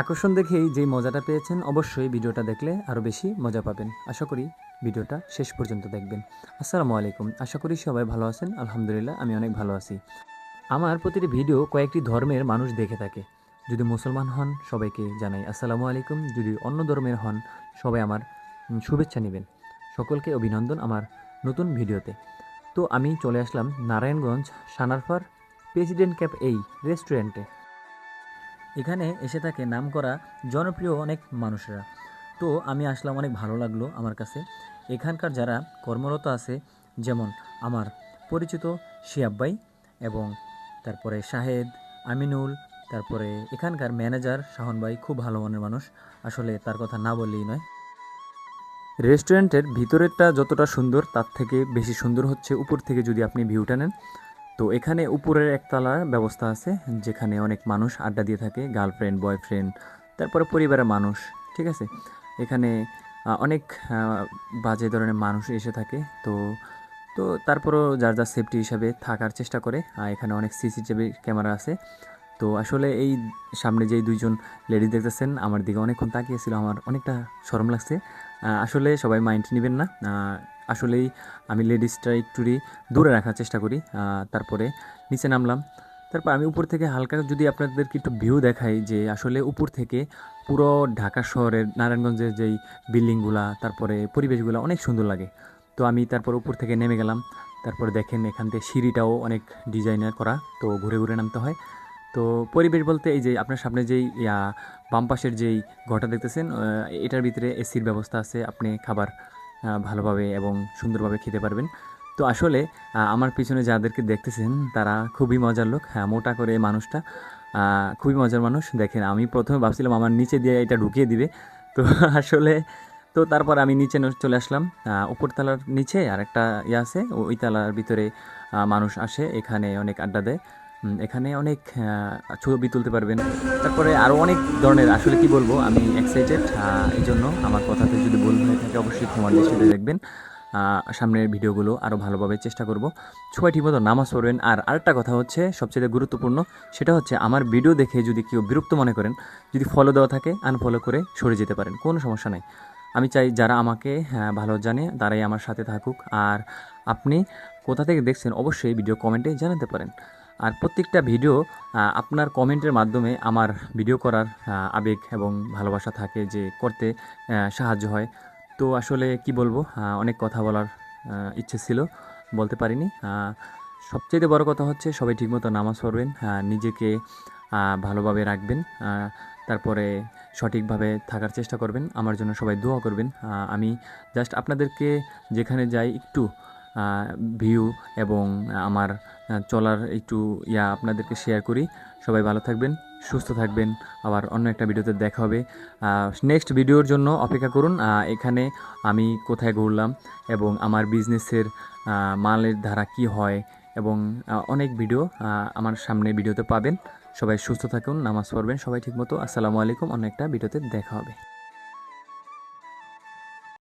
আকর্ষণ দেখেই যেই মজাটা পেয়েছেন অবশ্যই ভিডিওটা দেখলে আরও বেশি মজা পাবেন। আশা করি ভিডিওটা শেষ পর্যন্ত দেখবেন। আসসালামু আলাইকুম, আশা করি সবাই ভালো আছেন। আলহামদুলিল্লাহ আমি অনেক ভালো আছি। আমার প্রতিটি ভিডিও কয়েকটি ধর্মের মানুষ দেখে থাকে। যদি মুসলমান হন সবাইকে জানাই আসসালামু আলাইকুম, যদি অন্য ধর্মের হন সবাই আমার শুভেচ্ছা নেবেন। সকলকে অভিনন্দন আমার নতুন ভিডিওতে। তো আমি চলে আসলাম নারায়ণগঞ্জ সানারপাড় প্রেসিডেন্ট ক্যাফ এই রেস্টুরেন্টে। এখানে এসে থাকে নামকরা জনপ্রিয় অনেক মানুষরা। তো আমি আসলাম, অনেক ভালো লাগলো আমার কাছে। এখানকার যারা কর্মরত আছে, যেমন আমার পরিচিত শিয়াব ভাই এবং তারপরে শাহেদ, আমিনুল, তারপরে এখানকার ম্যানেজার শাহন ভাই, খুব ভালো মনের মানুষ। আসলে তার কথা না বললেই নয়। রেস্টুরেন্টের ভিতরেরটা যতটা সুন্দর তার থেকে বেশি সুন্দর হচ্ছে উপর থেকে যদি আপনি ভিউটা নেন। তো এখানে উপরের একতলার ব্যবস্থা আছে, যেখানে অনেক মানুষ আড্ডা দিয়ে থাকে, গার্লফ্রেন্ড, বয়ফ্রেন্ড, তারপরে পরিবারের মানুষ, ঠিক আছে। এখানে অনেক বাজে ধরনের মানুষ এসে থাকে। তো তো তারপরেও যার যার সেফটি হিসাবে থাকার চেষ্টা করে। এখানে অনেক সিসিটিভি ক্যামেরা আছে। তো আসলে এই সামনে যেই দুইজন লেডি দেখতেছেন আমার দিকে অনেকক্ষণ তাকিয়েছিল, আমার অনেকটা শরম লাগছে। আসলে সবাই মাইন্ড নেবেন না। আসলেই আমি লেডিসটা একটুই দূরে রাখার চেষ্টা করি। তারপরে নিচে নামলাম। তারপর আমি উপর থেকে হালকা যদি আপনাদেরকে একটু ভিউ দেখাই, যে আসলে উপর থেকে পুরো ঢাকা শহরের নারায়ণগঞ্জের যেই বিল্ডিংগুলা, তারপরে পরিবেশগুলো অনেক সুন্দর লাগে। তো আমি তারপর উপর থেকে নেমে গেলাম। তারপরে দেখেন এখান থেকে সিঁড়িটাও অনেক ডিজাইনার করা, তো ঘুরে ঘুরে নামতে হয়। তো পরিবেশ বলতে এই যে আপনার সামনে যেই বাম পাশের যেই ঘরটা দেখতেছেন, এটার ভিতরে এসির ব্যবস্থা আছে। আপনি খাবার ভালোভাবে এবং সুন্দরভাবে খেতে পারবেন। তো আসলে আমার পিছনে যাদেরকে দেখতেছেন তারা খুবই মজার লোক। হ্যাঁ, মোটা করে মানুষটা খুবই মজার মানুষ। দেখেন আমি প্রথমে ভাবছিলাম আমার নিচে দিয়ে এটা ঢুকিয়ে দিবে। তো আসলে তো তারপর আমি নিচে চলে আসলাম। উপর তলার নিচে আর একটা আছে, ওই তলার ভিতরে মানুষ আসে, এখানে অনেক আড্ডা দেয়। এখানে অনেক ছবি তুলতে পারবেন। তারপরে আরও অনেক ধরনের, আসলে কি বলবো, আমি এক্সাইটেড। এই জন্য আমার কথাতে যদি ভুল হয়ে থাকে অবশ্যই ক্ষমার দৃষ্টিতে দেখবেন। সামনের ভিডিওগুলো আরও ভালোভাবে চেষ্টা করব। সবাই ঠিকমতো নামাজ পড়বেন। আর আরেকটা কথা হচ্ছে সবচেয়ে গুরুত্বপূর্ণ, সেটা হচ্ছে আমার ভিডিও দেখে যদি কেউ বিরক্ত মনে করেন, যদি ফলো দেওয়া থাকে আনফলো করে সরে যেতে পারেন, কোনো সমস্যা নাই। আমি চাই যারা আমাকে ভালো জানে তারাই আমার সাথে থাকুক। আর আপনি কোথা থেকে দেখছেন অবশ্যই ভিডিও কমেন্টে জানাতে পারেন। আর প্রত্যেকটা ভিডিও আপনার কমেন্টের মাধ্যমে আমার ভিডিও করার আবেগ এবং ভালোবাসা থাকে, যে করতে সাহায্য হয়। তো আসলে কি বলবো, অনেক কথা বলার ইচ্ছে ছিল, বলতে পারিনি। সবচেয়ে বড় কথা হচ্ছে সবাই ঠিকমতো নামাজ পড়বেন, নিজেকে ভালোভাবে রাখবেন, তারপরে সঠিকভাবে থাকার চেষ্টা করবেন। আমার জন্য সবাই দোয়া করবেন। আমি জাস্ট আপনাদেরকে যেখানে যাই একটু ভিউ এবং আমার চলার একটু আপনাদেরকে শেয়ার করি। সবাই ভালো থাকবেন, সুস্থ থাকবেন। আবার অন্য একটা ভিডিওতে দেখা হবে। নেক্সট ভিডিওর জন্য অপেক্ষা করুন। এখানে আমি কোথায় ঘুরলাম এবং আমার বিজনেসের মালের ধারা কি হয় এবং অনেক ভিডিও আমার সামনে ভিডিওতে পাবেন। সবাই সুস্থ থাকুন, নামাজ পড়বেন সবাই ঠিকমতো। আসসালামু আলাইকুম, অন্য একটা ভিডিওতে দেখা হবে।